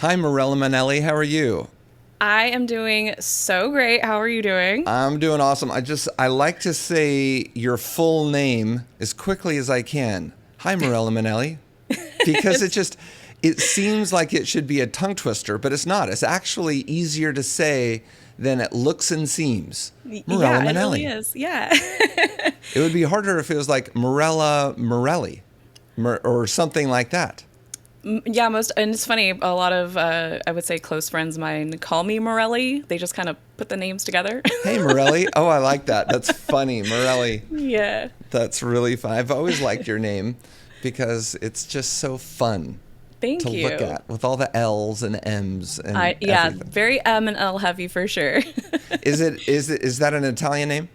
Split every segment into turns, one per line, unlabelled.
Hi, Mirella Manelli. How are you?
I am doing so great. How are you doing?
I'm doing awesome. I like to say your full name as quickly as I can. Hi, Mirella Manelli. Because
It's
it seems like it should be a tongue twister, but it's not. It's actually easier to say than it looks and seems. Mirella
yeah, it really
Manelli.
is. Yeah.
It would be harder if it was like Mirella Morelli or something like that.
Yeah, and it's funny, a lot of I would say close friends of mine call me Morelli. They just kind of put the names together.
Hey, Morelli. Oh, I like that. That's funny. Morelli.
Yeah.
That's really fun. I've always liked your name because it's just so fun to
Thank
look
you.
at with all the L's and M's and
Yeah,
everything.
very M and L heavy for sure.
Is that an Italian name?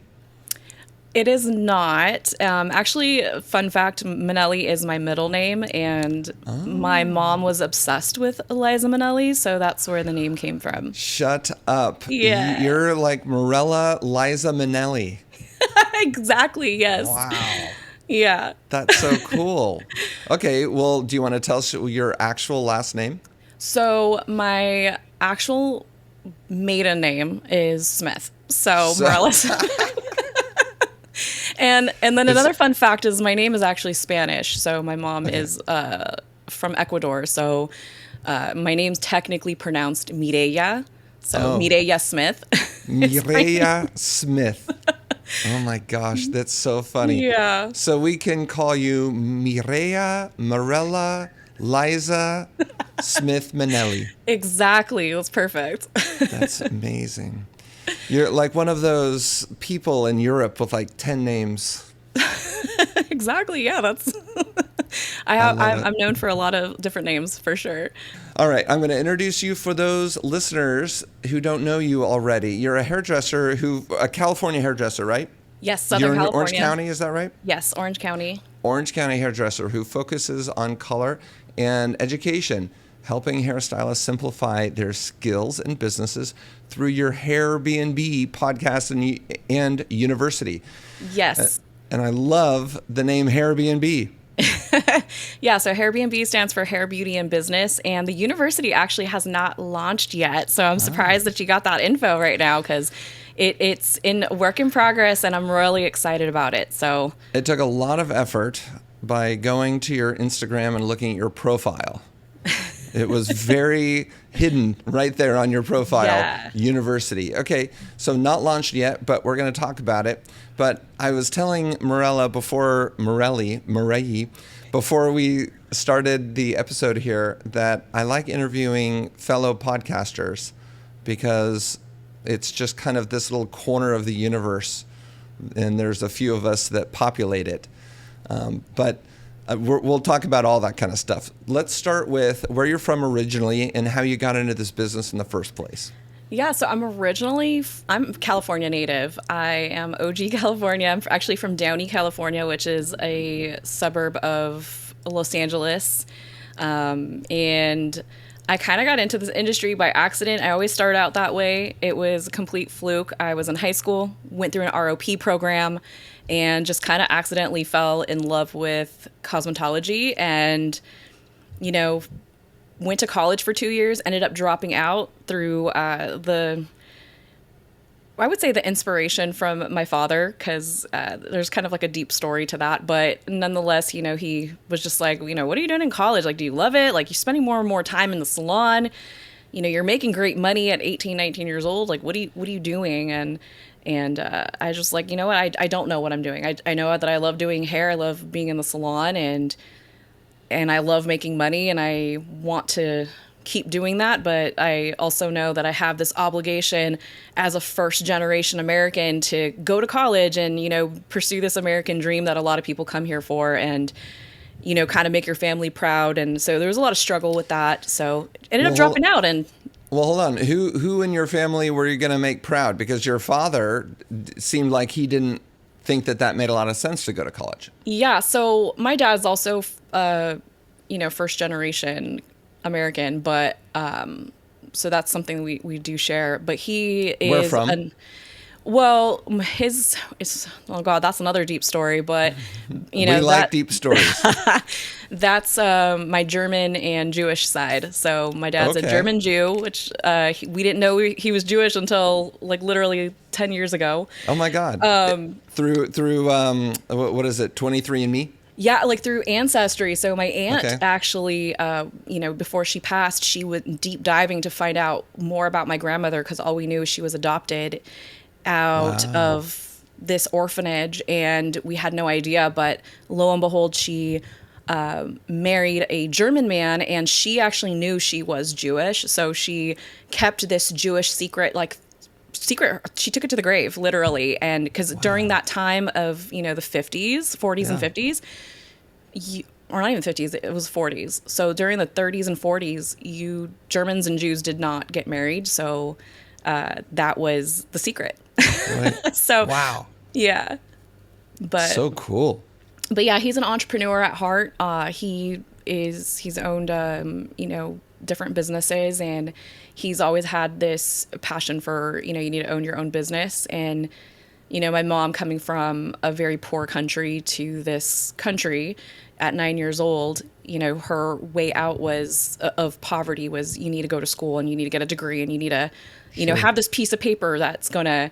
It is not. Actually, fun fact, Manelli is my middle name, and my mom was obsessed with Eliza Minnelli, so that's where the name came from.
Shut up.
Yeah.
You're like Morella Liza Minnelli.
Exactly, yes.
Wow.
Yeah.
That's so cool. Okay, well, do you want to tell us your actual last name?
So my actual maiden name is Smith. So
So,
Morales. And then
it's
another fun fact is my name is actually Spanish. So my mom is from Ecuador. So my name's technically pronounced Mirella. So
oh,
Mirella Smith. It's my name.
Mireya Smith. Oh my gosh, that's so funny.
Yeah.
So we can call you Mireya Morella Liza Smith Manelli.
Exactly. That's perfect.
That's amazing. You're like one of those people in Europe with like 10 names.
Exactly. Yeah, that's
I love it.
I'm known for a lot of different names for sure.
All right, I'm going to introduce you for those listeners who don't know you already. You're a California hairdresser, right?
Yes, Southern
You're in Orange
California.
County, is that right?
Yes, Orange County.
Orange County hairdresser who focuses on color and education, helping hairstylists simplify their skills and businesses through your Hairbnb podcast and university.
Yes.
And I love the name Hairbnb.
Yeah, so Hairbnb stands for Hair, Beauty, and Business, and the university actually has not launched yet. So I'm surprised that you got that info right now because it's in work in progress, and I'm really excited about it. So
It took a lot of effort by going to your Instagram and looking at your profile. It was very hidden right there on your profile,
yeah,
university. Okay, so not launched yet, but we're going to talk about it. But I was telling Morelli, before we started the episode here, that I like interviewing fellow podcasters because it's just kind of this little corner of the universe, and there's a few of us that populate it. But we'll talk about all that kind of stuff. Let's start with where you're from originally and how you got into this business in the first place.
yeah. So I'm California native. I am OG California. I'm actually from Downey, California, which is a suburb of Los Angeles, and I kind of got into this industry by accident. I always started out that way. It was a complete fluke. I was in high school, went through an ROP program, and just kind of accidentally fell in love with cosmetology and, you know, went to college for 2 years, ended up dropping out through I would say the inspiration from my father, because there's kind of like a deep story to that. But nonetheless, he was just like, what are you doing in college? Like, do you love it? Like, you're spending more and more time in the salon. You're making great money at 18, 19 years old. Like, what are you doing? And I was just like, you know what? I don't know what I'm doing. I know that I love doing hair. I love being in the salon, and I love making money, and I want to keep doing that, but I also know that I have this obligation as a first generation American to go to college and, pursue this American dream that a lot of people come here for and, kind of make your family proud. And so there was a lot of struggle with that. So ended up
Well, hold,
dropping out. And
well, hold on. Who in your family were you going to make proud? Because your father seemed like he didn't think that made a lot of sense to go to college.
yeah, so my dad's also, first generation American, but so that's something we do share. But he
Where
is
from?
Well, oh God, that's another deep story, but you know
We like deep stories.
that's my German and Jewish side. So my dad's a
Okay.
German Jew, which we didn't know he was Jewish until like literally 10 years ago.
Oh my God. Through what is it? 23andMe?
Yeah, like through ancestry. So my aunt
Okay.
actually, before she passed, she went deep diving to find out more about my grandmother because all we knew is she was adopted out
Wow.
of this orphanage, and we had no idea. But lo and behold, she married a German man, and she actually knew she was Jewish. So she kept this Jewish secret, like secret. She took it to the grave, literally. And because during
Wow.
that time of the 50s, 40s, and
Yeah.
50s, or not even 50s, it was 40s. So during the 30s and 40s, you Germans and Jews did not get married. So that was the secret.
Right.
So
Wow.
yeah, but
So cool.
yeah, he's an entrepreneur at heart. He's owned different businesses, and he's always had this passion for you need to own your own business. And my mom coming from a very poor country to this country at 9 years old, her way out was of poverty was you need to go to school and you need to get a degree and you need to
Sure.
have this piece of paper that's gonna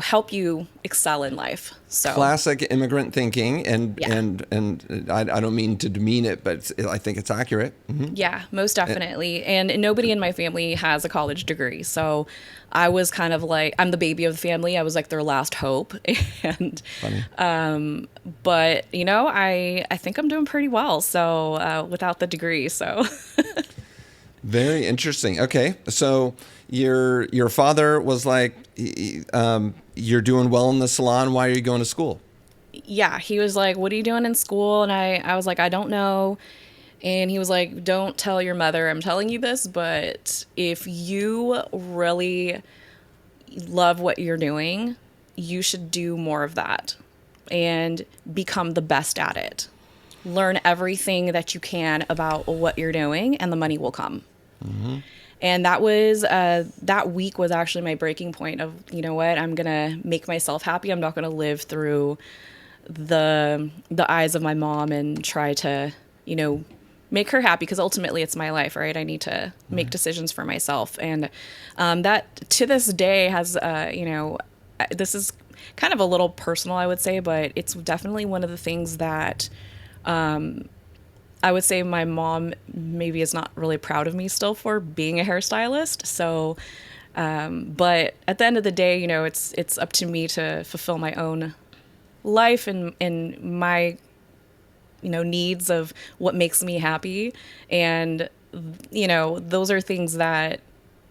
help you excel in life. So
Classic immigrant thinking, and
yeah.
I don't mean to demean it, but I think it's accurate. Hmm.
Yeah, most definitely. And nobody in my family has a college degree. So I was kind of like, I'm the baby of the family. I was like their last hope. And,
Funny.
but, I think I'm doing pretty well. So without the degree. So
Very interesting. Okay, so your father was like, you're doing well in the salon. Why are you going to school?
yeah, he was like, what are you doing in school? And I was like, I don't know. And he was like, don't tell your mother I'm telling you this, but if you really love what you're doing, you should do more of that and become the best at it. Learn everything that you can about what you're doing, and the money will come. And that week was actually my breaking point of, you know what, I'm gonna make myself happy. I'm not gonna live through the eyes of my mom and try to, make her happy, because ultimately it's my life, right? I need to make decisions for myself. And that to this day has, this is kind of a little personal, I would say, but it's definitely one of the things that I would say my mom maybe is not really proud of me still for being a hairstylist. So, but at the end of the day, it's up to me to fulfill my own life and my needs of what makes me happy. And those are things that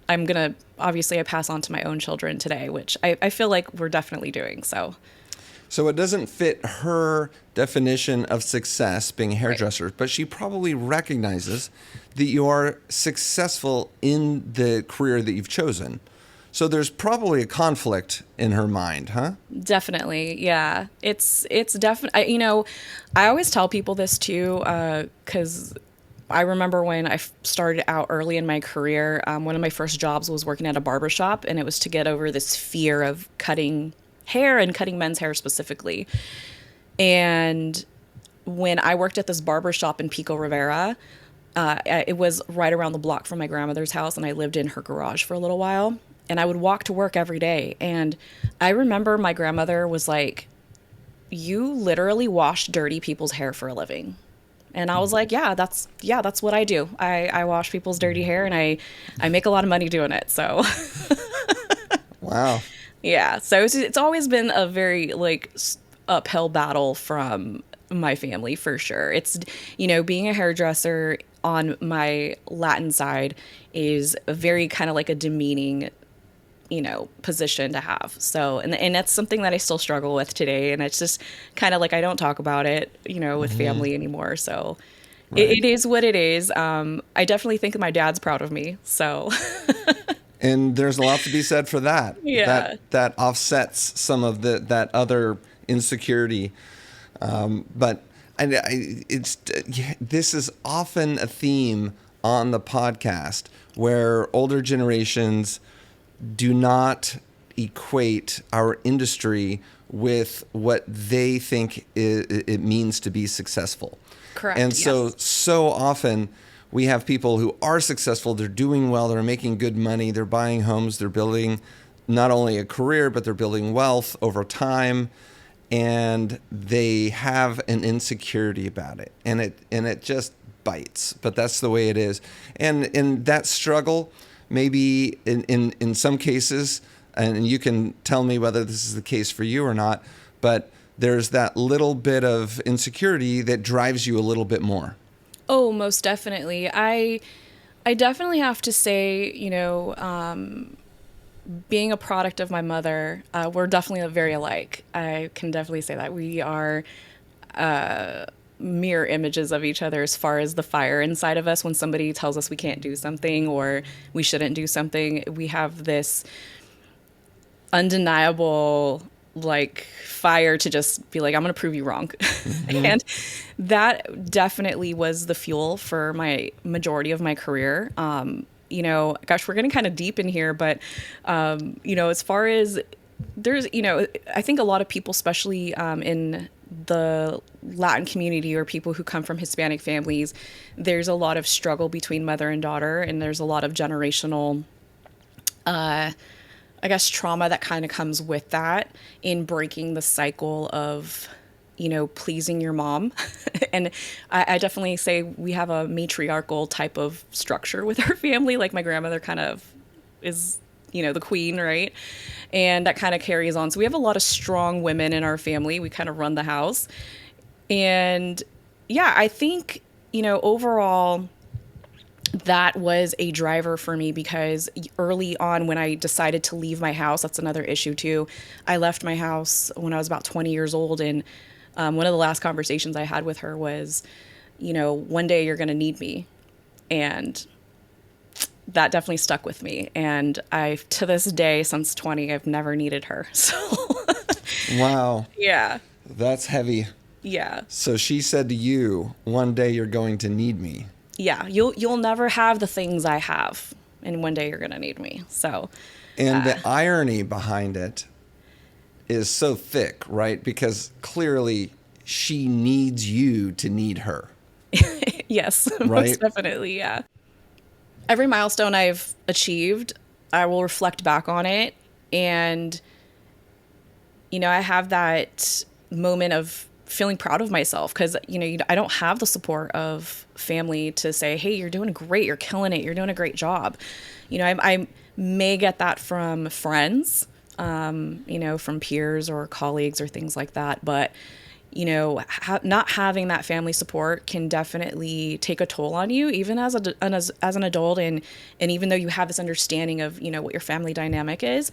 I'm gonna obviously I pass on to my own children today, which I feel like we're definitely doing.
So it doesn't fit her definition of success being a
Right.
hairdresser, but she probably recognizes that you are successful in the career that you've chosen. So there's probably a conflict in her mind, huh?
Definitely, yeah. It's definitely, I always tell people this too, because I remember when I started out early in my career, one of my first jobs was working at a barber shop, and it was to get over this fear of cutting hair and cutting men's hair specifically. And when I worked at this barber shop in Pico Rivera, it was right around the block from my grandmother's house, and I lived in her garage for a little while. And I would walk to work every day. And I remember my grandmother was like, you literally wash dirty people's hair for a living. And I was like, that's what I do. I wash people's dirty hair, and I make a lot of money doing it. So
Wow.
yeah. So it's always been a very uphill battle from my family for sure. It's, being a hairdresser on my Latin side is a very kind of like a demeaning, position to have. So, and that's something that I still struggle with today. And it's just kind of like, I don't talk about it, with family anymore. So
Right.
it is what it is. I definitely think my dad's proud of me. So
And there's a lot to be said for that.
yeah.
That offsets some of that other insecurity. But this is often a theme on the podcast where older generations do not equate our industry with what they think it means to be successful.
Correct.
And so often we have people who are successful, they're doing well, they're making good money, they're buying homes, they're building not only a career, but they're building wealth over time, and they have an insecurity about it. And it just bites, but that's the way it is. And in that struggle, maybe in some cases, and you can tell me whether this is the case for you or not, but there's that little bit of insecurity that drives you a little bit more.
Oh, most definitely. I definitely have to say, being a product of my mother, we're definitely very alike. I can definitely say that. We are mirror images of each other as far as the fire inside of us. When somebody tells us we can't do something or we shouldn't do something, we have this undeniable fire to just be like, I'm going to prove you wrong. Mm-hmm. And that definitely was the fuel for my majority of my career. Gosh, we're getting kind of deep in here, but, as far as there's, I think a lot of people, especially in the Latin community or people who come from Hispanic families, there's a lot of struggle between mother and daughter, and there's a lot of generational, trauma that kind of comes with that in breaking the cycle of, pleasing your mom. And I definitely say we have a matriarchal type of structure with our family. Like my grandmother kind of is, the queen, right? And that kind of carries on. So we have a lot of strong women in our family. We kind of run the house. And yeah, I think, overall, that was a driver for me because early on when I decided to leave my house, that's another issue too. I left my house when I was about 20 years old. And one of the last conversations I had with her was, one day you're going to need me. And that definitely stuck with me. And to this day, since 20, I've never needed her. So
wow.
Yeah.
That's heavy.
Yeah.
So she said to you, one day you're going to need me.
Yeah. You'll never have the things I have. And one day you're going to need me. So.
And the irony behind it is so thick, right? Because clearly she needs you to need her.
Yes,
right?
Most definitely, yeah. Every milestone I've achieved, I will reflect back on it. And, I have that moment of feeling proud of myself because, I don't have the support of family to say, hey, you're doing great. You're killing it. You're doing a great job. I may get that from friends, from peers or colleagues or things like that. But, not having that family support can definitely take a toll on you, even as an adult. And even though you have this understanding of, what your family dynamic is.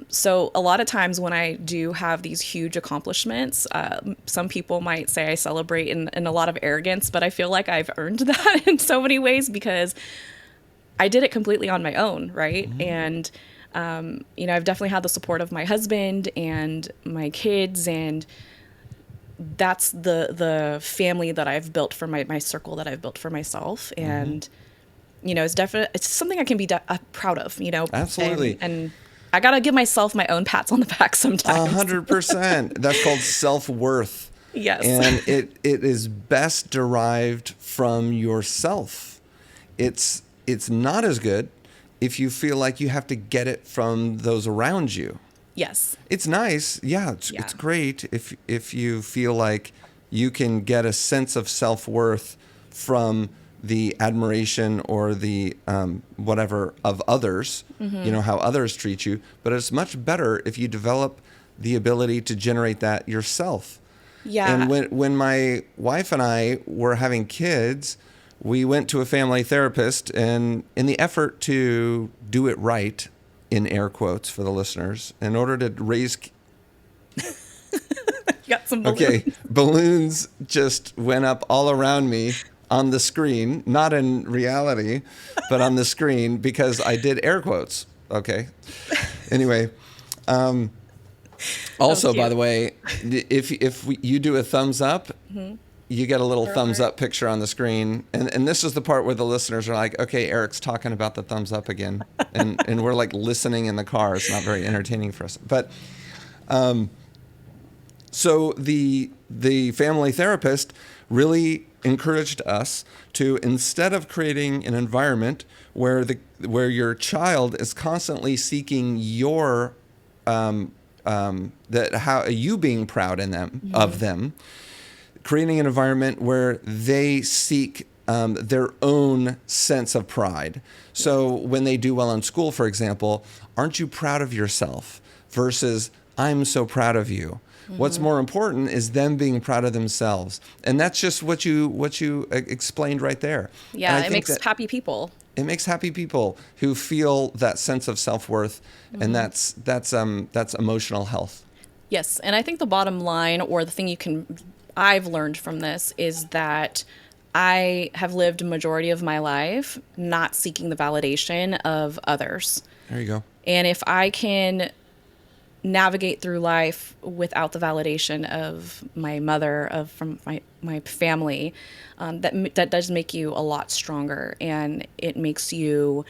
So a lot of times when I do have these huge accomplishments, some people might say I celebrate in a lot of arrogance, but I feel like I've earned that in so many ways because I did it completely on my own. Right. Mm-hmm. And, I've definitely had the support of my husband and my kids, and that's the family that I've built for my circle that I've built for myself. Mm-hmm. And, it's something I can be proud of,
Absolutely.
And I got to give myself my own pats on the back sometimes.
100%. That's called self-worth.
Yes.
And it is best derived from yourself. It's not as good if you feel like you have to get it from those around you.
Yes.
It's nice. Yeah, it's great if you feel like you can get a sense of self-worth from the admiration or the whatever of others, mm-hmm. How others treat you. But it's much better if you develop the ability to generate that yourself.
Yeah.
And when my wife and I were having kids, we went to a family therapist, and in the effort to do it right, in air quotes for the listeners, in order to raise...
You got some balloons.
Okay, balloons just went up all around me on the screen, not in reality, but on the screen because I did air quotes. Okay. Anyway, also, by the way, if you do a thumbs up, mm-hmm. you get a little thumbs up picture on the screen. And this is the part where the listeners are like, okay, Eric's talking about the thumbs up again. And we're like listening in the car. It's not very entertaining for us. But so the family therapist really encouraged us to, instead of creating an environment where your child is constantly seeking your how you being proud in them of them, creating an environment where they seek their own sense of pride. So when they do well in school, for example, aren't you proud of yourself versus I'm so proud of you. What's more important is them being proud of themselves. And that's just what you explained right there.
Yeah, it makes happy people.
It makes happy people who feel that sense of self-worth, and that's emotional health.
Yes, and I think the bottom line, or the thing I've learned from this, is that I have lived a majority of my life not seeking the validation of others.
There you go.
And if I can navigate through life without the validation of my mother, from my family, that does make you a lot stronger, and it makes you,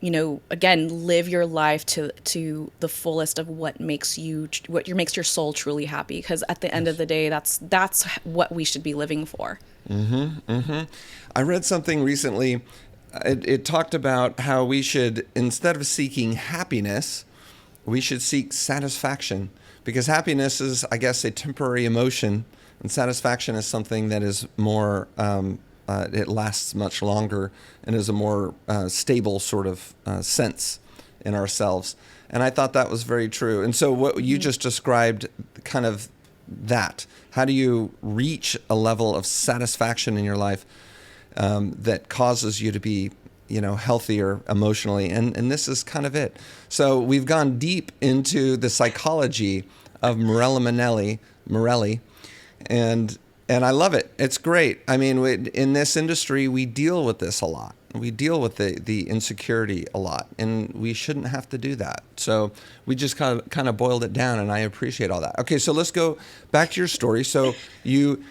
again, live your life to the fullest of what makes your soul truly happy. Because at the end of the day, that's what we should be living for.
I read something recently. It talked about how we should, instead of seeking happiness, we should seek satisfaction, because happiness is, I guess, a temporary emotion, and satisfaction is something that is more, it lasts much longer and is a more stable sort of sense in ourselves. And I thought that was very true. And so what you just described, kind of that, how do you reach a level of satisfaction in your life that causes you to be healthier emotionally. And this is kind of it. So we've gone deep into the psychology of Mirella Mirelli, and I love it. It's great. I mean, in this industry, we deal with this a lot. We deal with the insecurity a lot, and we shouldn't have to do that. So we just kind of boiled it down, and I appreciate all that. Okay, so let's go back to your story. So you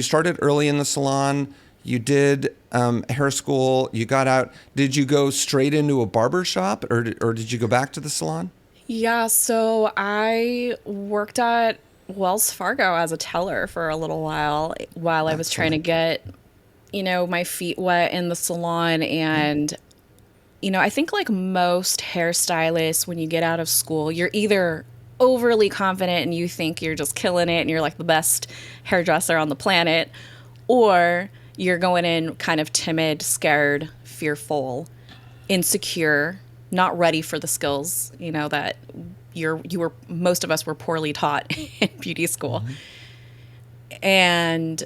started early in the salon. You did hair school. You got out. Did you go straight into a barber shop, or did you go back to the salon?
Yeah, so I worked at Wells Fargo as a teller for a little while I was trying to get, my feet wet in the salon. And, I think like most hairstylists, when you get out of school, you're either overly confident and you think you're just killing it and you're like the best hairdresser on the planet, or you're going in kind of timid, scared, fearful, insecure, not ready for the skills, that most of us were poorly taught in beauty school. And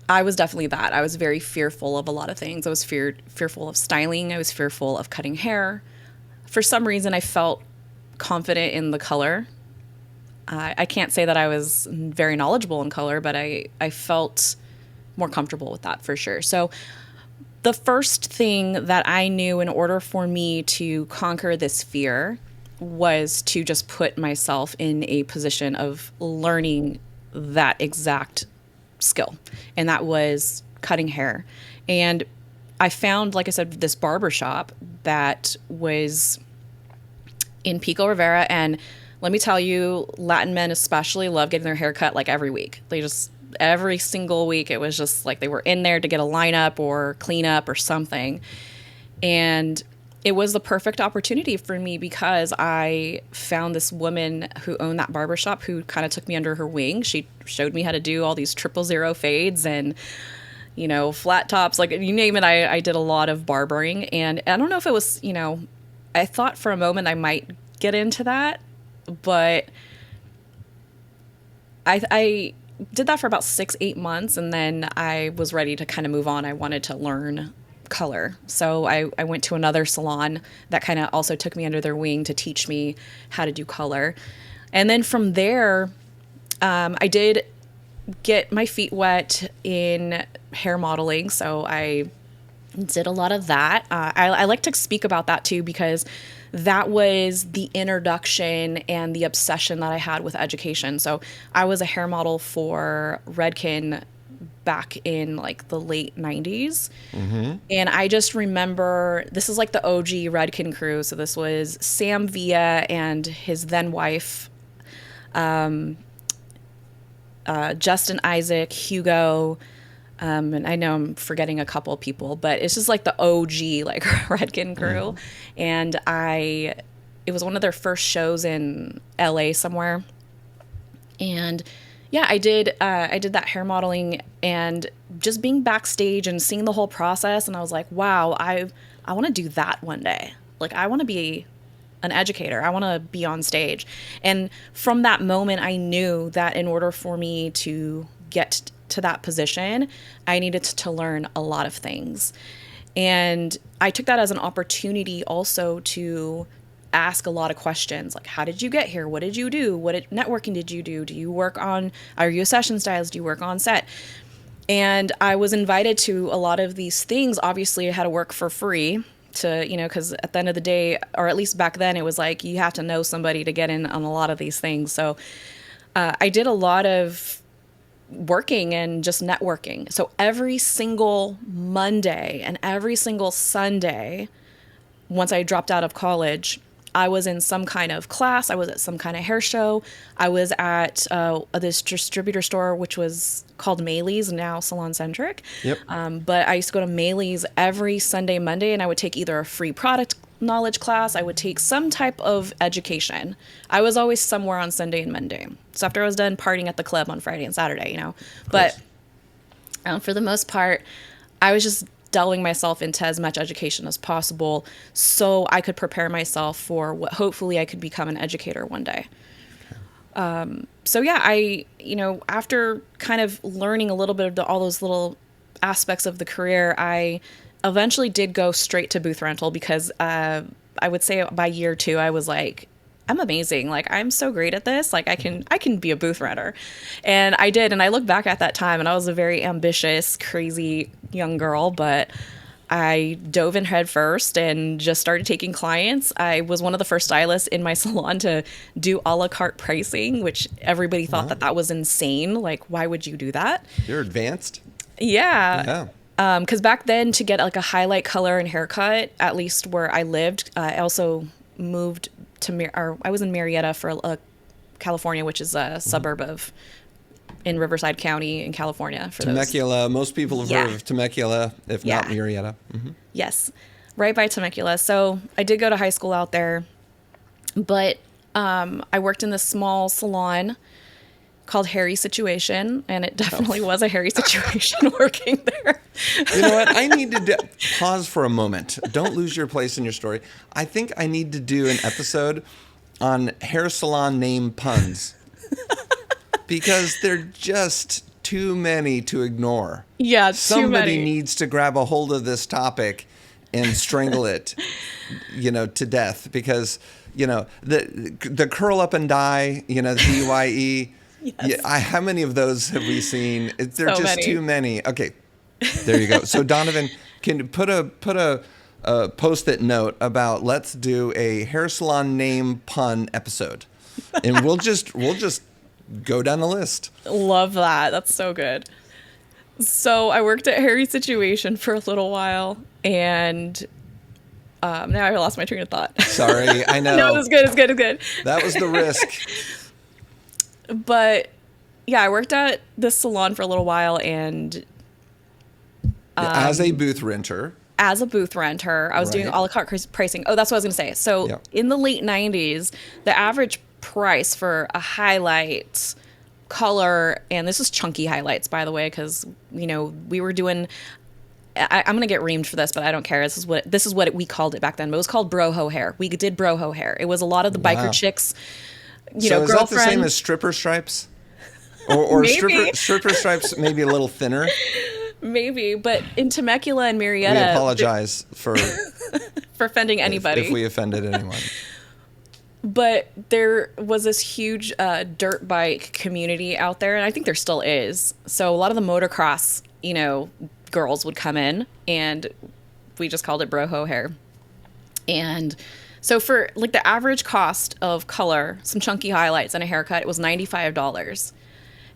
I was definitely that. I was very fearful of a lot of things. I was fearful of styling. I was fearful of cutting hair. For some reason, I felt confident in the color. I can't say that I was very knowledgeable in color, but I felt more comfortable with that for sure. So the first thing that I knew in order for me to conquer this fear was to just put myself in a position of learning that exact skill. And that was cutting hair. And I found, like I said, this barbershop that was in Pico Rivera. And let me tell you, Latin men especially love getting their hair cut like every week. Every single week, it was just like they were in there to get a lineup or clean up or something. And it was the perfect opportunity for me because I found this woman who owned that barbershop who kind of took me under her wing. She showed me how to do all these 000 fades and, flat tops, like you name it. I did a lot of barbering. And I don't know if it was, I thought for a moment I might get into that, but I did that for about 6-8 months, and then I was ready to kind of move on. I wanted to learn color. So I went to another salon that kind of also took me under their wing to teach me how to do color. And then from there, I did get my feet wet in hair modeling. So I Did a lot of that. I like to speak about that too, because that was the introduction and the obsession that I had with education. So I was a hair model for Redken back in like the late 90s. And I just remember, this is like the OG Redken crew. So this was Sam Villa and his then wife, Justin Isaac, Hugo, and I know I'm forgetting a couple people, but it's just like the OG like Redken crew. And it was one of their first shows in LA somewhere. And yeah, I did that hair modeling and just being backstage and seeing the whole process. And I was like, wow, I want to do that one day. Like, I want to be an educator. I want to be on stage. And from that moment, I knew that in order for me to get to that position, I needed to learn a lot of things. And I took that as an opportunity also to ask a lot of questions, like, how did you get here? What did you do? Networking did you do? Are you a session stylist? Do you work on set? And I was invited to a lot of these things. Obviously, I had to work for free to, because at the end of the day, or at least back then, it was like you have to know somebody to get in on a lot of these things. So I did a lot of working and just networking. So every single Monday and every single Sunday, once I dropped out of college, I was in some kind of class. I was at some kind of hair show. I was at this distributor store, which was called Maylee's, now Salon Centric.
Yep.
But I used to go to Maylee's every Sunday, Monday, and I would take either a free product knowledge class. I would take some type of education. I was always somewhere on Sunday and Monday. So after I was done partying at the club on Friday and Saturday, But for the most part, I was just delving myself into as much education as possible so I could prepare myself for what hopefully I could become an educator one day. So yeah, after kind of learning a little bit of all those little aspects of the career, I eventually did go straight to booth rental because I would say by year 2, I was like, I'm amazing. Like, I'm so great at this. Like, I can be a booth renter. And I did. And I look back at that time and I was a very ambitious, crazy young girl, but I dove in head first and just started taking clients. I was one of the first stylists in my salon to do a la carte pricing, which everybody thought that was insane. Like, why would you do that?
You're advanced.
Yeah. Because back then, to get like a highlight color and haircut, at least where I lived, I also moved to I was in Mirella for California, which is a suburb in Riverside County in California.
Temecula. Most people have heard of Temecula, if not Mirella.
Yes, right by Temecula. So I did go to high school out there, but I worked in this small salon called Hairy Situation, and it definitely was a hairy situation working there.
You know what? I need to pause for a moment. Don't lose your place in your story. I think I need to do an episode on hair salon name puns because they're just too many to ignore.
Yeah,
Somebody needs to grab a hold of this topic and strangle it, to death because, the curl up and die, the DYE.
Yes.
Yeah, how many of those have we seen? They're
So
just
many.
too many. Okay, there you go. So Donovan, can you put a post-it note about let's do a hair salon name pun episode, and we'll just go down the list.
Love that. That's so good. So I worked at Hairy Situation for a little while, and now I lost my train of thought.
Sorry, I know.
No, it's good.
That was the risk.
But yeah, I worked at this salon for a little while, and
as a booth renter.
As a booth renter, I was doing a la carte pricing. Oh, that's what I was going to say. So in the late 90s, the average price for a highlight color, and this is chunky highlights, by the way, because, we were doing, I'm going to get reamed for this, but I don't care. This is what we called it back then. But it was called broho hair. We did broho hair. It was a lot of the biker chicks,
So is that the
girlfriend.
same as stripper stripes? Or
Maybe.
stripper stripes maybe a little thinner?
Maybe, but in Temecula and Mirella,
We apologize for
offending anybody.
if we offended anyone.
But there was this huge dirt bike community out there, and I think there still is. So a lot of the motocross, girls would come in, and we just called it broho hair. And so for like the average cost of color, some chunky highlights and a haircut, it was $95.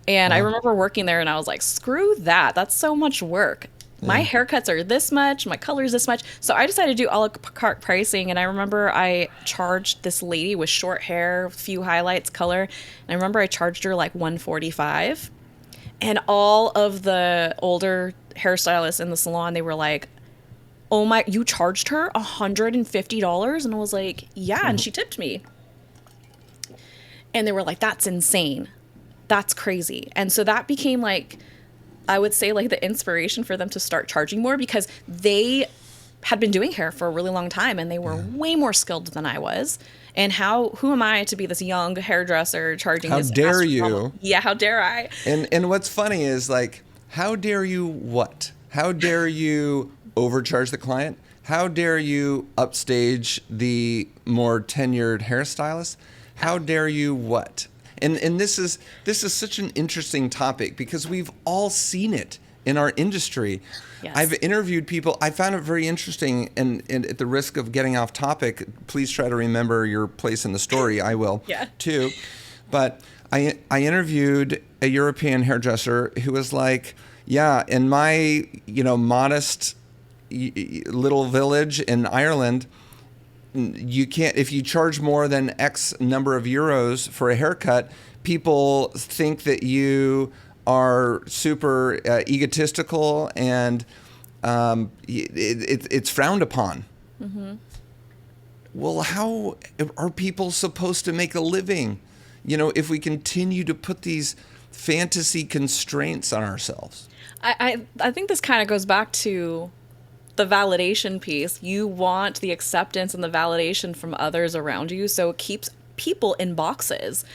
And I remember working there and I was like, screw that. That's so much work. My haircuts are this much, my color's this much. So I decided to do a la carte pricing. And I remember I charged this lady with short hair, few highlights, color. And I remember I charged her like $145. And all of the older hairstylists in the salon, they were like, oh my, you charged her $150? And I was like, yeah. And she tipped me. And they were like, that's insane. That's crazy. And so that became like, I would say like the inspiration for them to start charging more, because they had been doing hair for a really long time and they were way more skilled than I was. And who am I to be this young hairdresser charging?
How dare you?
Yeah, how dare I?
And what's funny is like, how dare you what? How dare you overcharge the client? How dare you upstage the more tenured hairstylist? How dare you what? And this is such an interesting topic because we've all seen it in our industry.
Yes.
I've interviewed people. I found it very interesting, and at the risk of getting off topic, please try to remember your place in the story. I will too. But I interviewed a European hairdresser who was like, yeah, in my modest little village in Ireland, you can't, if you charge more than X number of euros for a haircut, people think that you are super egotistical and it's frowned upon. Mm-hmm. Well, how are people supposed to make a living, if we continue to put these fantasy constraints on ourselves?
I think this kind of goes back to the validation piece. You want the acceptance and the validation from others around you, so it keeps people in boxes.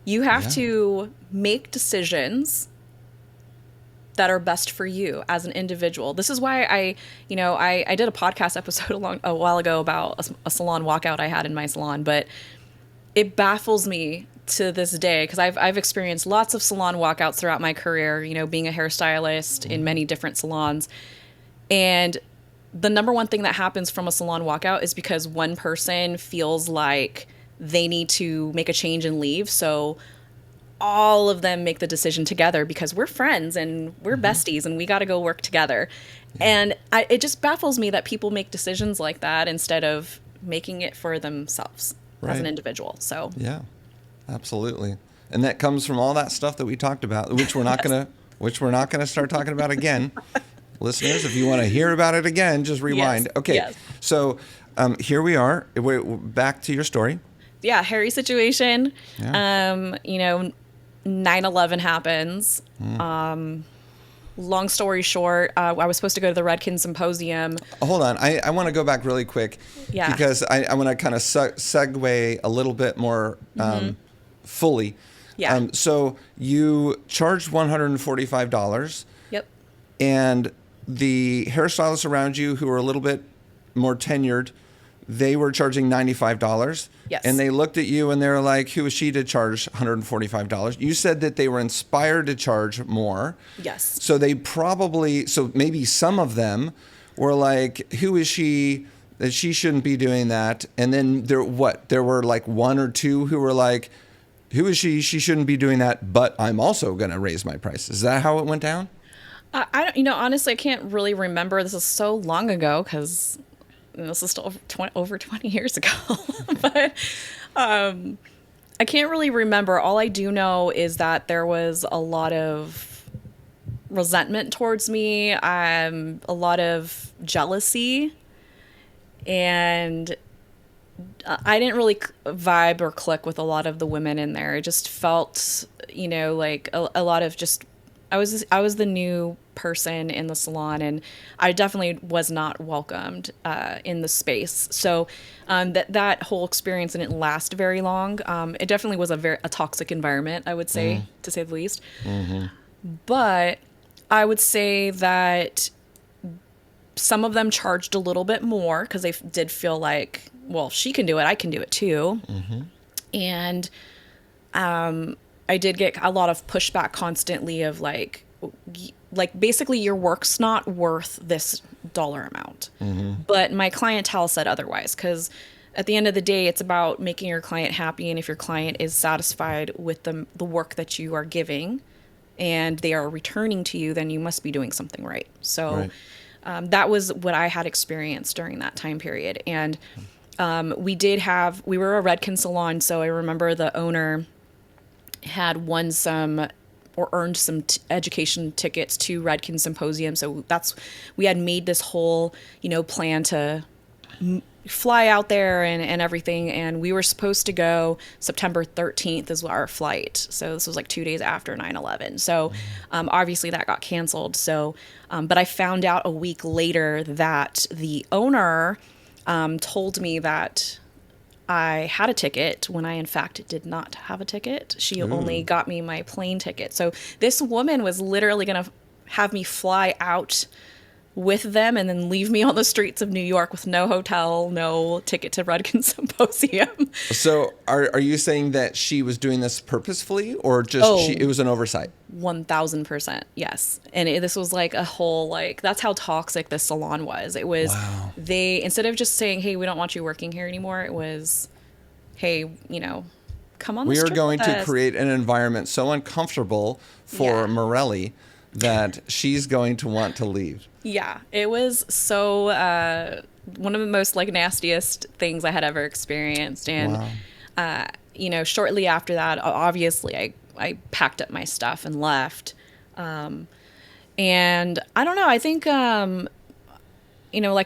You have to make decisions that are best for you as an individual. This is why I did a podcast episode a while ago about a salon walkout I had in my salon, but it baffles me to this day because I've experienced lots of salon walkouts throughout my career, being a hairstylist in many different salons. And the number one thing that happens from a salon walkout is because one person feels like they need to make a change and leave. So all of them make the decision together because we're friends and we're besties and we got to go work together. And it just baffles me that people make decisions like that instead of making it for themselves as an individual. So
yeah, absolutely. And that comes from all that stuff that we talked about, which we're not going to start talking about again. Listeners, if you want to hear about it again, just rewind.
Yes.
Okay,
Yes.
So here we are. We're back to your story.
Yeah, hairy situation.
Yeah.
9/11 happens. Long story short, I was supposed to go to the Redken Symposium.
Hold on. I want to go back really quick.
Yeah.
Because I want to kind of segue a little bit more fully.
Yeah.
So you charged $145.
Yep.
And the hairstylists around you who were a little bit more tenured, they were charging $95.
Yes.
And they looked at you and they're like, who is she to charge $145? You said that they were inspired to charge more.
Yes.
So maybe some of them were like, who is she that she shouldn't be doing that? And then there were like one or two who were like, who is she? She shouldn't be doing that, but I'm also going to raise my price. Is that how it went down?
I don't, honestly, I can't really remember. This is so long ago because this is still over 20 years ago. But I can't really remember. All I do know is that there was a lot of resentment towards me, a lot of jealousy, and I didn't really vibe or click with a lot of the women in there. It just felt, like a lot of just, I was the new person in the salon, and I definitely was not welcomed in the space. So that whole experience didn't last very long. It definitely was a toxic environment, I would say, to say the least. Mm-hmm. But I would say that some of them charged a little bit more because they did feel like, well, if she can do it, I can do it too. Mm-hmm. And I did get a lot of pushback constantly of like, like basically your work's not worth this dollar amount. But my clientele said otherwise, because at the end of the day, it's about making your client happy. And if your client is satisfied with the work that you are giving and they are returning to you, then you must be doing something right. So that was what I had experienced during that time period. And we were a Redken salon. So I remember the owner had won some or earned some education tickets to Redken Symposium. So we had made this whole, plan to fly out there and everything. And we were supposed to go September 13th is our flight. So this was like 2 days after 9/11. So obviously that got canceled. So, but I found out a week later that the owner told me that I had a ticket when I, in fact, did not have a ticket. She only got me my plane ticket. So this woman was literally going to have me fly out with them and then leave me on the streets of New York with no hotel, no ticket to Redken Symposium.
So are you saying that she was doing this purposefully, or just it was an oversight?
1000%. Yes. And this was like a whole, that's how toxic this salon was. It was, they, instead of just saying, hey, we don't want you working here anymore, it was, hey, come on the street.
We are going to create an environment so uncomfortable for Mirella that she's going to want to leave.
Yeah, it was so one of the most nastiest things I had ever experienced. And, shortly after that, obviously I packed up my stuff and left. And I don't know, I think, like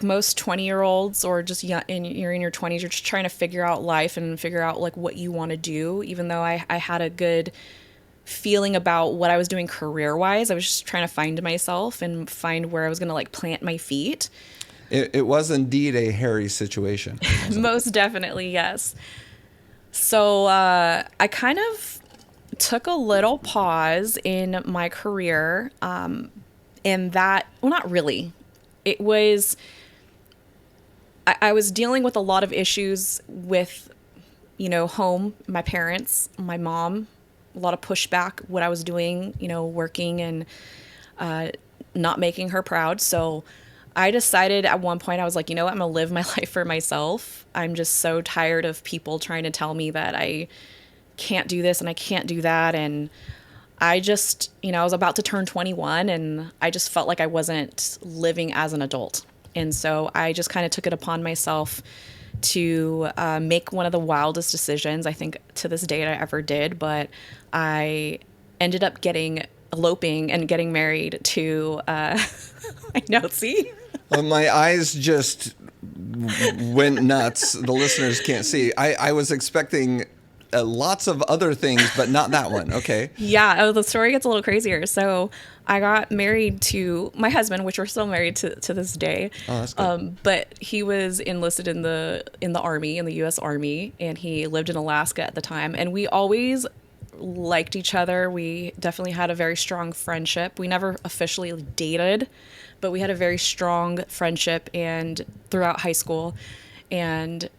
most 20-year-olds or just you're in your 20s, you're just trying to figure out life and figure out what you want to do. Even though I had a good feeling about what I was doing career-wise, I was just trying to find myself and find where I was going to plant my feet.
It was indeed a hairy situation.
Most definitely, yes. So I kind of took a little pause in my career, and that, well, not really. It was, I was dealing with a lot of issues with, home, my parents, my mom, a lot of pushback, what I was doing, working and not making her proud. So I decided at one point, I was like, I'm going to live my life for myself. I'm just so tired of people trying to tell me that I can't do this and I can't do that. And I just, I was about to turn 21 and I just felt like I wasn't living as an adult. And so I just kind of took it upon myself to make one of the wildest decisions I think to this day I ever did. But I ended up eloping and getting married to, I know, see?
Well, my eyes just went nuts. The listeners can't see. I was expecting lots of other things, but not that one. Okay.
Yeah. Oh, the story gets a little crazier. So I got married to my husband, which we're still married to this day.
Oh, that's good.
But he was enlisted in the Army, in the U.S. Army, and he lived in Alaska at the time. And we always liked each other. We definitely had a very strong friendship. We never officially dated, but we had a very strong friendship and throughout high school. And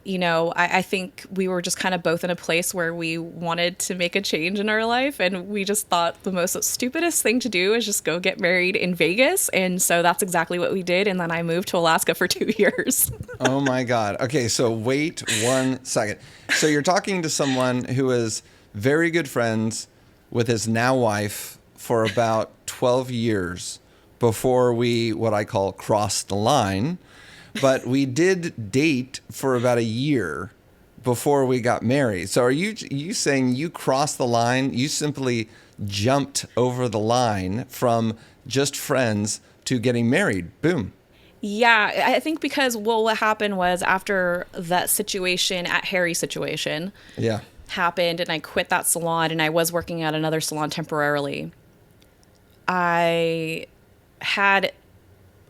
I think we were just kind of both in a place where we wanted to make a change in our life. And we just thought the most stupidest thing to do is just go get married in Vegas. And so that's exactly what we did. And then I moved to Alaska for 2 years.
Oh my God. Okay. So wait 1 second. So you're talking to someone who is very good friends with his now wife for about 12 years before we, what I call, crossed the line. But we did date for about a year before we got married. So are you saying you crossed the line? You simply jumped over the line from just friends to getting married. Boom.
Yeah, I think because, what happened was after that situation, at Harry's situation happened, and I quit that salon, and I was working at another salon temporarily, I had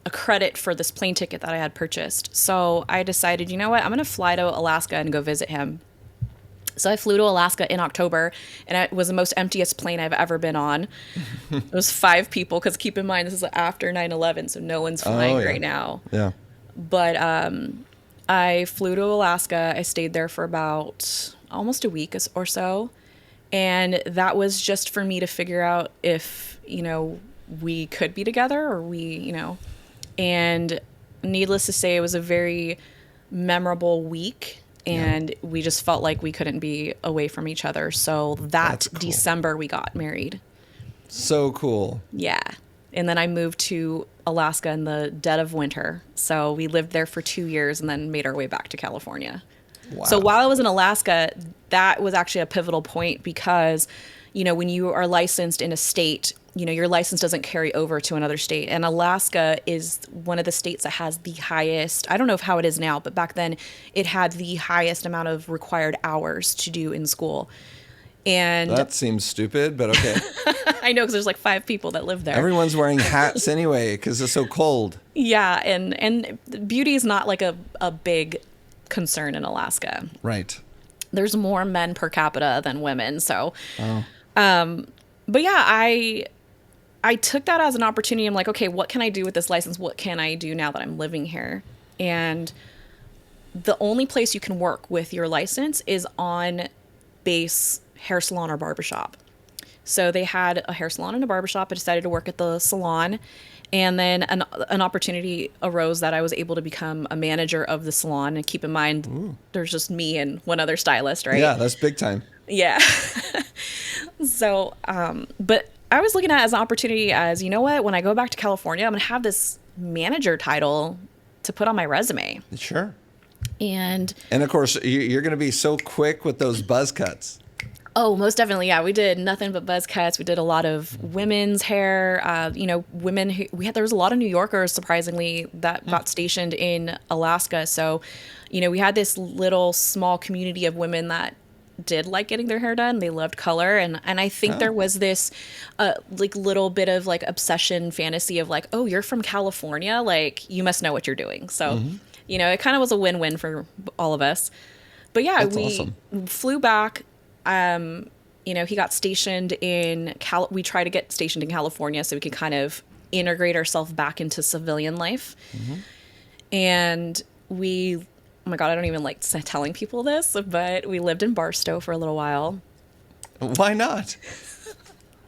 a credit for this plane ticket that I had purchased. So I decided, you know what, I'm going to fly to Alaska and go visit him. So I flew to Alaska in October, and it was the most emptiest plane I've ever been on. It was 5 people, because keep in mind, this is after 9/11, so no one's flying right now.
Yeah.
But I flew to Alaska. I stayed there for about almost a week or so. And that was just for me to figure out if, we could be together or and needless to say, it was a very memorable week. And we just felt like we couldn't be away from each other. So that cool. December, we got married.
So cool.
Yeah. And then I moved to Alaska in the dead of winter. So we lived there for 2 years and then made our way back to California. Wow. So while I was in Alaska, that was actually a pivotal point because, when you are licensed in a state, your license doesn't carry over to another state. And Alaska is one of the states that has the highest, I don't know how it is now, but back then it had the highest amount of required hours to do in school. And
that seems stupid, but okay.
I know, because there's like 5 people that live there.
Everyone's wearing hats anyway because it's so cold.
Yeah, and beauty is not like a big concern in Alaska.
Right.
There's more men per capita than women, so. Oh. But yeah, I took that as an opportunity. I'm like, okay, what can I do with this license? What can I do now that I'm living here? And the only place you can work with your license is on base hair salon or barbershop. So they had a hair salon and a barbershop. I decided to work at the salon. And then an opportunity arose that I was able to become a manager of the salon. And keep in mind, there's just me and one other stylist, right?
Yeah, that's big time.
Yeah. So, but I was looking at it as an opportunity as, you know what, when I go back to California, I'm going to have this manager title to put on my resume.
Sure.
And
of course, you're going to be so quick with those buzz cuts.
Oh, most definitely. Yeah, we did nothing but buzz cuts. We did a lot of women's hair. Women who there was a lot of New Yorkers, surprisingly, that got stationed in Alaska. So, we had this little small community of women that did like getting their hair done. They loved color. And I think there was this little bit of like obsession fantasy of like, oh, you're from California. Like, you must know what you're doing. So, it kind of was a win-win for all of us. But yeah, we flew back. He got stationed in we try to get stationed in California so we could kind of integrate ourselves back into civilian life. And oh my God, I don't even like telling people this, but we lived in Barstow for a little while.
Why not?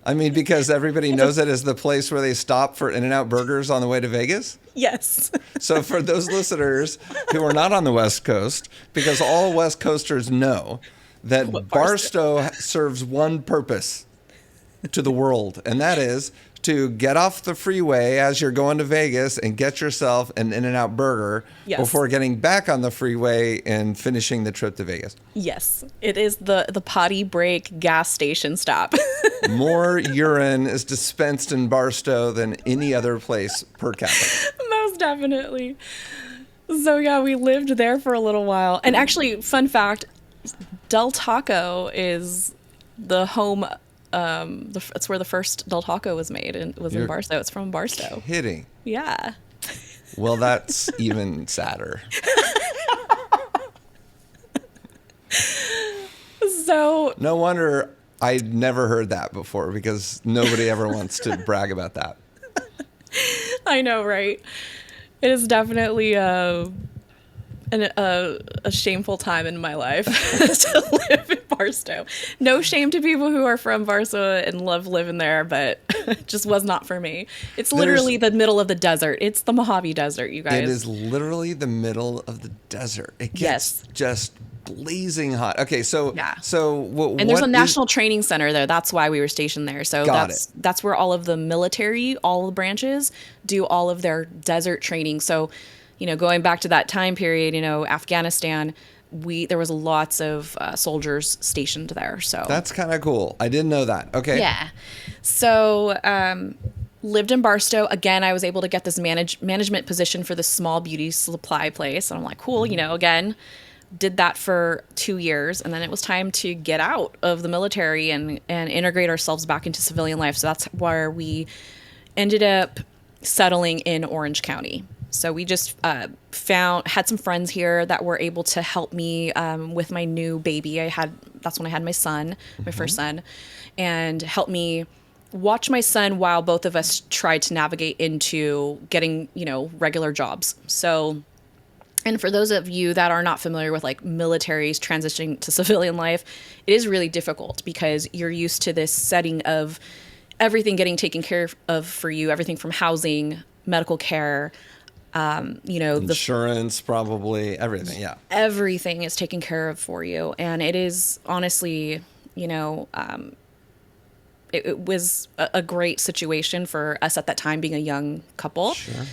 I mean, because everybody knows it as the place where they stop for In-N-Out burgers on the way to Vegas?
Yes.
So for those listeners who are not on the West Coast, because all West Coasters know that Barstow serves one purpose to the world, and that is to get off the freeway as you're going to Vegas and get yourself an In-N-Out burger before getting back on the freeway and finishing the trip to Vegas.
Yes, it is the potty break gas station stop.
More urine is dispensed in Barstow than any other place per capita.
Most definitely. So yeah, we lived there for a little while. And actually, fun fact, Del Taco is the home. That's where the first Del Taco was made, and it was in Barstow. It's from Barstow.
Kidding?
Yeah.
Well, that's even sadder.
So
no wonder I'd never heard that before, because nobody ever wants to brag about that.
I know, right? It is definitely a shameful time in my life to live in Barstow. No shame to people who are from Barstow and love living there, but it just was not for me. It's literally the middle of the desert. It's the Mojave Desert, you guys.
It is literally the middle of the desert. It gets just blazing hot. Okay, so
and there's a national training center there. That's why we were stationed there. So that's where all of the military, all the branches, do all of their desert training. So, going back to that time period, Afghanistan, there was lots of soldiers stationed there. So
that's kind of cool. I didn't know that. Okay.
Yeah. So lived in Barstow. Again, I was able to get this management position for this small beauty supply place. And I'm like, cool, again, did that for 2 years. And then it was time to get out of the military and integrate ourselves back into civilian life. So that's where we ended up settling in Orange County. So we just had some friends here that were able to help me with my new baby. That's when I had my son, my first son, and helped me watch my son while both of us tried to navigate into getting, regular jobs. So And for those of you that are not familiar with like militaries transitioning to civilian life, it is really difficult because you're used to this setting of everything getting taken care of for you, everything from housing, medical care,
insurance, probably everything. Yeah.
Everything is taken care of for you. And it is honestly, it was a great situation for us at that time being a young couple.
Sure.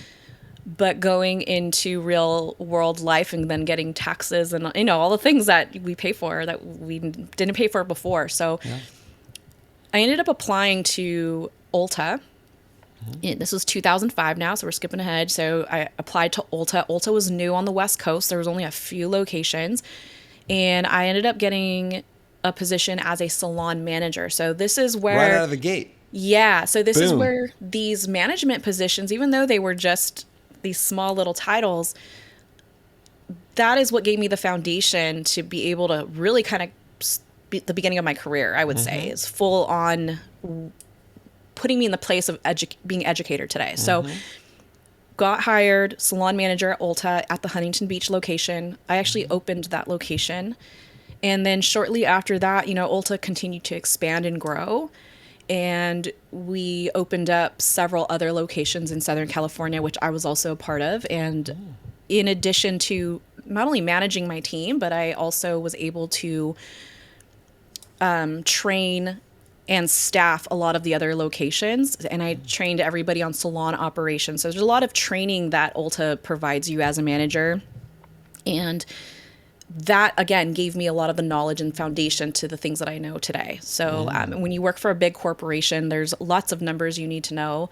But going into real world life and then getting taxes and, all the things that we pay for that we didn't pay for before. So I ended up applying to Ulta. This was 2005 now, so we're skipping ahead. So I applied to Ulta. Ulta was new on the West Coast. There was only a few locations. And I ended up getting a position as a salon manager. So this is where...
Right out of the gate.
Yeah. So this is
Boom.
where these management positions, even though they were just these small little titles, that is what gave me the foundation to be able to really kind of the beginning of my career, I would say, is full on putting me in the place of being educator today. So got hired salon manager at Ulta at the Huntington Beach location. I actually opened that location. And then shortly after that, Ulta continued to expand and grow. And we opened up several other locations in Southern California, which I was also a part of. And in addition to not only managing my team, but I also was able to train and staff a lot of the other locations. And I trained everybody on salon operations. So there's a lot of training that Ulta provides you as a manager. And that, again, gave me a lot of the knowledge and foundation to the things that I know today. So when you work for a big corporation, there's lots of numbers you need to know.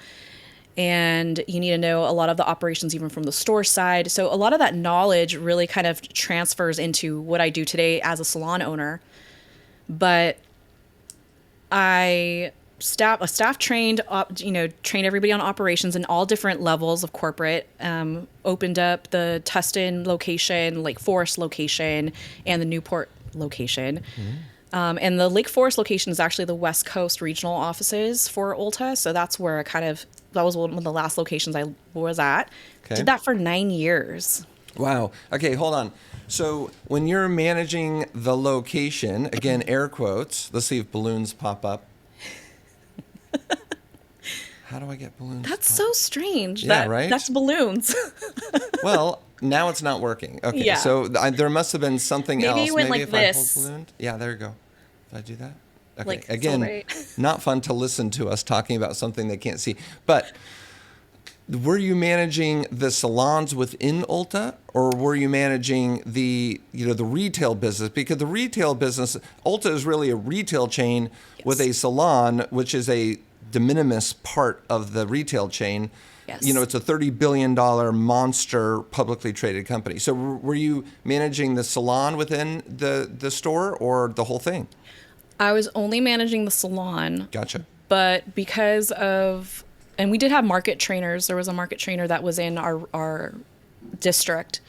And you need to know a lot of the operations, even from the store side. So a lot of that knowledge really kind of transfers into what I do today as a salon owner. But I staff trained, trained everybody on operations in all different levels of corporate, opened up the Tustin location, Lake Forest location, and the Newport location. And the Lake Forest location is actually the West Coast regional offices for Ulta. So that's where that was one of the last locations I was at. Okay. Did that for 9 years.
Wow. Okay, hold on. So when you're managing the location, again, air quotes, let's see if balloons pop up. How do I get balloons?
That's so strange.
Yeah, right?
That's balloons.
Well, now it's not working. Okay,
yeah.
So there must have been something else.
Maybe went like
if
this.
I hold balloons. Yeah, there you go. Did I do that? Okay.
Like,
again, not fun to listen to us talking about something they can't see. But were you managing the salons within Ulta, or were you managing the retail business? Because the retail business, Ulta is really a retail chain with a salon, which is a de minimis part of the retail chain.
Yes.
It's a $30 billion monster publicly traded company. So were you managing the salon within the store or the whole thing?
I was only managing the salon.
Gotcha.
But because of, and we did have market trainers. There was a market trainer that was in our district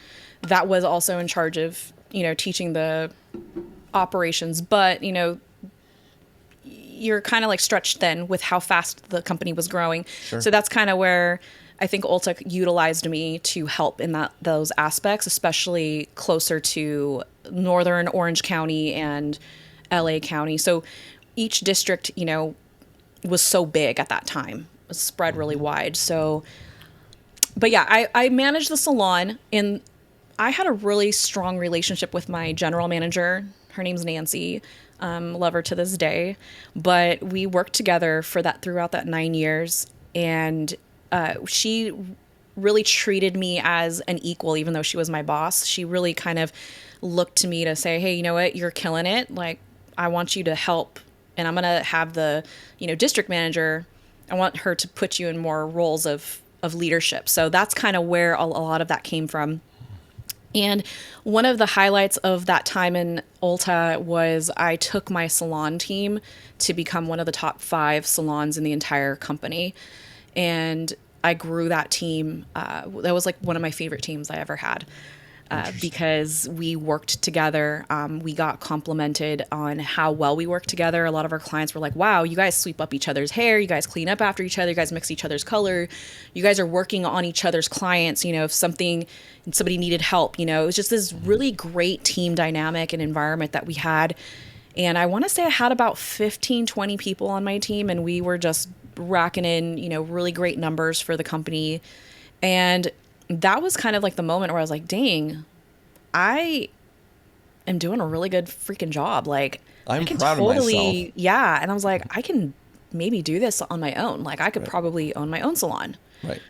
that was also in charge of, teaching the operations. But, you're kind of like stretched thin with how fast the company was growing.
Sure.
So that's kind of where I think Ulta utilized me to help in those aspects, especially closer to Northern Orange County and LA County. So each district, was so big at that time. It was spread really wide. So, but yeah, I managed the salon, and I had a really strong relationship with my general manager. Her name's Nancy. Love her to this day. But we worked together throughout that 9 years, and she really treated me as an equal, even though she was my boss. She really kind of looked to me to say, hey, you know what, you're killing it. Like, I want you to help, and I'm going to have the, district manager, I want her to put you in more roles of leadership. So that's kind of where a lot of that came from. And one of the highlights of that time in Ulta was I took my salon team to become one of the top 5 salons in the entire company. And I grew that team. That was like one of my favorite teams I ever had. because we worked together. We got complimented on how well we worked together. A lot of our clients were like, wow, you guys sweep up each other's hair. You guys clean up after each other. You guys mix each other's color. You guys are working on each other's clients. If somebody needed help, it was just this really great team dynamic and environment that we had. And I want to say I had about 15, 20 people on my team, and we were just racking in, really great numbers for the company. And that was kind of like the moment where I was like, dang, I am doing a really good freaking job. Like,
I'm
I can
proud of myself.
Yeah. And I was like, I can maybe do this on my own. Like, I could probably own my own salon.
Right.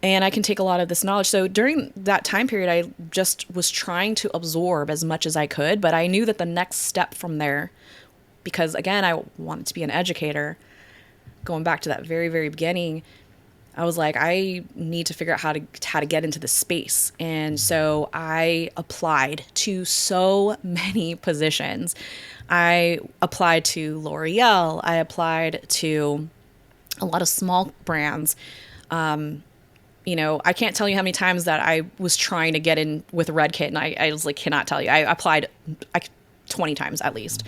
And I can take a lot of this knowledge. So during that time period, I just was trying to absorb as much as I could. But I knew that the next step from there, because again, I wanted to be an educator, going back to that very, very beginning, I was like, I need to figure out how to get into this space. And so I applied to so many positions. I applied to L'Oreal. I applied to a lot of small brands. I can't tell you how many times that I was trying to get in with Redken, and I was like, cannot tell you. I applied 20 times at least.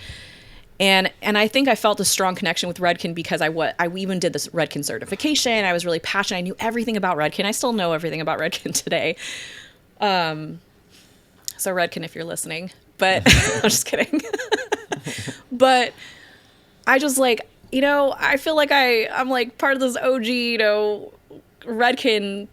And I think I felt a strong connection with Redken because I even did this Redken certification. I was really passionate. I knew everything about Redken. I still know everything about Redken today. So Redken, if you're listening, but I'm just kidding. But I just like, I feel like I'm like part of this OG, Redken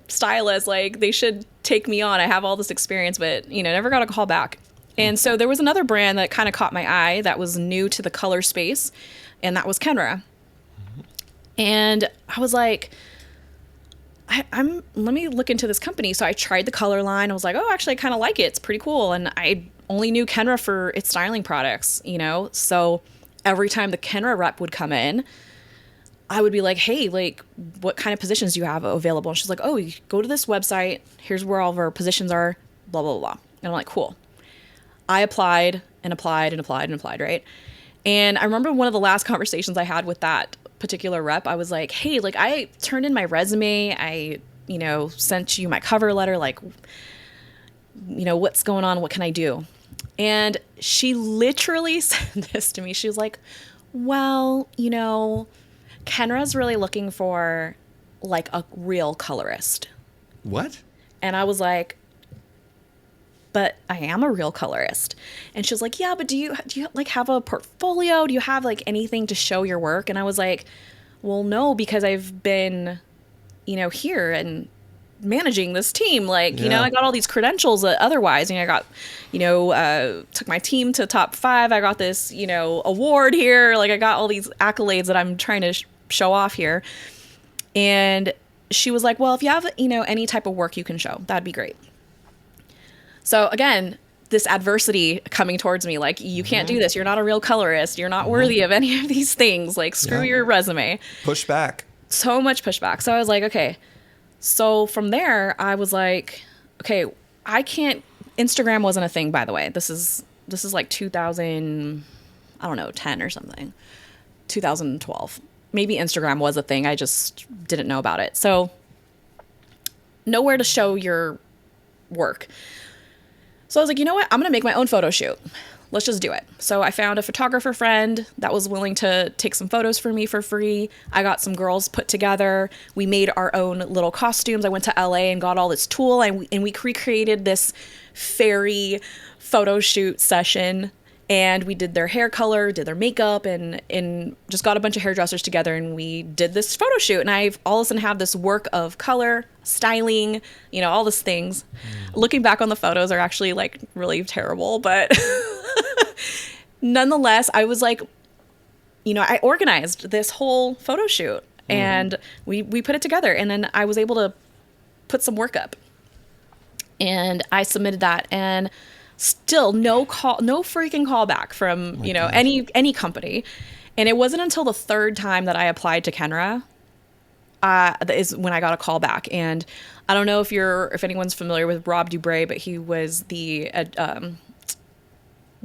stylist. Like, they should take me on. I have all this experience, but, never got a call back. And so there was another brand that kind of caught my eye that was new to the color space, and that was Kenra. And I was like, let me look into this company. So I tried the color line. I was like, oh, actually, I kind of like it. It's pretty cool. And I only knew Kenra for its styling products, So every time the Kenra rep would come in, I would be like, hey, like, what kind of positions do you have available? And she's like, oh, you go to this website. Here's where all of our positions are, blah, blah, blah. And I'm like, cool. I applied, right? And I remember one of the last conversations I had with that particular rep, I was like, hey, like, I turned in my resume. I, sent you my cover letter. Like, what's going on? What can I do? And she literally said this to me. She was like, well, Kenra's really looking for like a real colorist.
What?
And I was like, but I am a real colorist. And she was like, yeah, but do you like have a portfolio? Do you have like anything to show your work? And I was like, well, no, because I've been, here and managing this team. Like, I got all these credentials otherwise. I got, took my team to top 5. I got this, award here. Like, I got all these accolades that I'm trying to show off here. And she was like, well, if you have, any type of work you can show, that'd be great. So again, this adversity coming towards me, like, you can't do this. You're not a real colorist. You're not worthy of any of these things. Like, screw your resume.
Push back.
So much pushback. So I was like, okay. So from there, I was like, okay, I can't. Instagram wasn't a thing, by the way. This is like 2000, I don't know, 10 or something. 2012. Maybe Instagram was a thing. I just didn't know about it. So nowhere to show your work. So I was like, you know what? I'm going to make my own photo shoot. Let's just do it. So I found a photographer friend that was willing to take some photos for me for free. I got some girls put together. We made our own little costumes. I went to LA and got all this tool, and we recreated this fairy photo shoot session. And we did their hair color, did their makeup, and just got a bunch of hairdressers together, and we did this photo shoot. And I've all of a sudden have this work of color, styling, all these things. Looking back on the photos are actually like really terrible, but nonetheless, I was like, I organized this whole photo shoot, and we put it together, and then I was able to put some work up, and I submitted that, and still no freaking callback from any company. And it wasn't until the third time that I applied to Kenra is when I got a call back. And I don't know if anyone's familiar with Rob Dubray, but he was the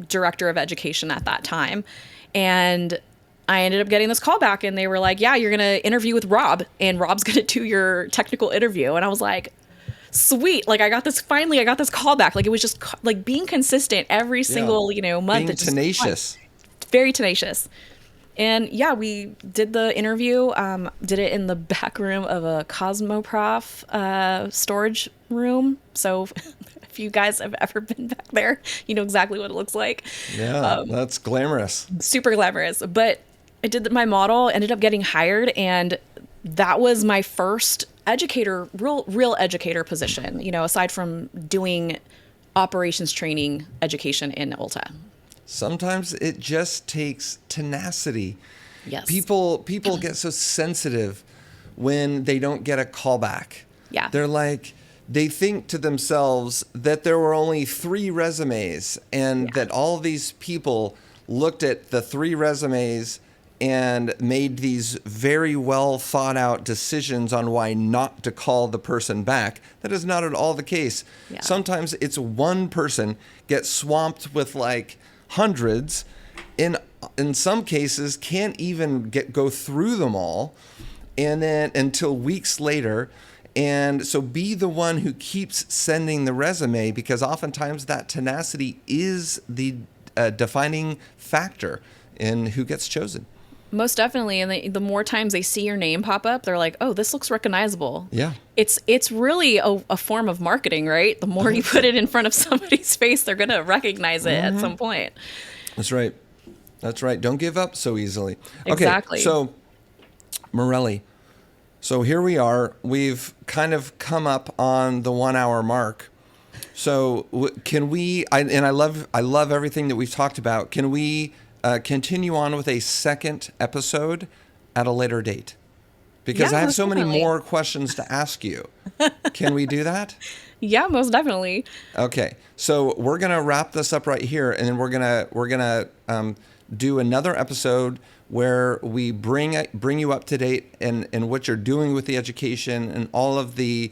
director of education at that time. And I ended up getting this call back, and they were like, yeah, you're going to interview with Rob, and Rob's going to do your technical interview. And I was like, sweet. Like finally I got this callback. Like it was just like being consistent every single, month.
Being
It just
tenacious.
very tenacious. And yeah, we did the interview, did it in the back room of a Cosmoprof storage room. So if you guys have ever been back there, you know exactly what it looks like.
Yeah, that's glamorous.
Super glamorous. But I did my model, ended up getting hired, and that was my first educator, real educator position, aside from doing operations training education in Ulta.
Sometimes it just takes tenacity.
Yes.
People get so sensitive when they don't get a callback.
Yeah.
They're like, they think to themselves that there were only 3 resumes and that all these people looked at the 3 resumes and made these very well thought out decisions on why not to call the person back. That is not at all the case.
Yeah.
Sometimes it's one person gets swamped with like hundreds, in some cases can't even go through them all, and then until weeks later. And so be the one who keeps sending the resume, because oftentimes that tenacity is the defining factor in who gets chosen.
Most definitely. And the more times they see your name pop up, they're like, oh, this looks recognizable.
Yeah.
It's really a form of marketing, right? The more you put it in front of somebody's face, they're going to recognize it at some point.
That's right. That's right. Don't give up so easily.
Exactly.
Okay, so Mirella, so here we are. We've kind of come up on the 1 hour mark. So can we, I love everything that we've talked about. Can we continue on with a second episode at a later date? Because
Yeah,
I have
most
so many
definitely.
more questions to ask you. Can we do that?
Yeah, most definitely.
Okay, so we're gonna wrap this up right here, and then we're gonna do another episode where we bring you up to date in what you're doing with the education and all of the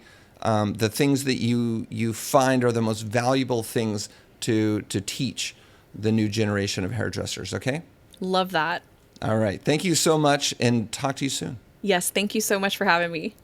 things that you find are the most valuable things to teach the new generation of hairdressers. Okay.
Love that.
All right. Thank you so much, and talk to you soon.
Yes, thank you so much for having me.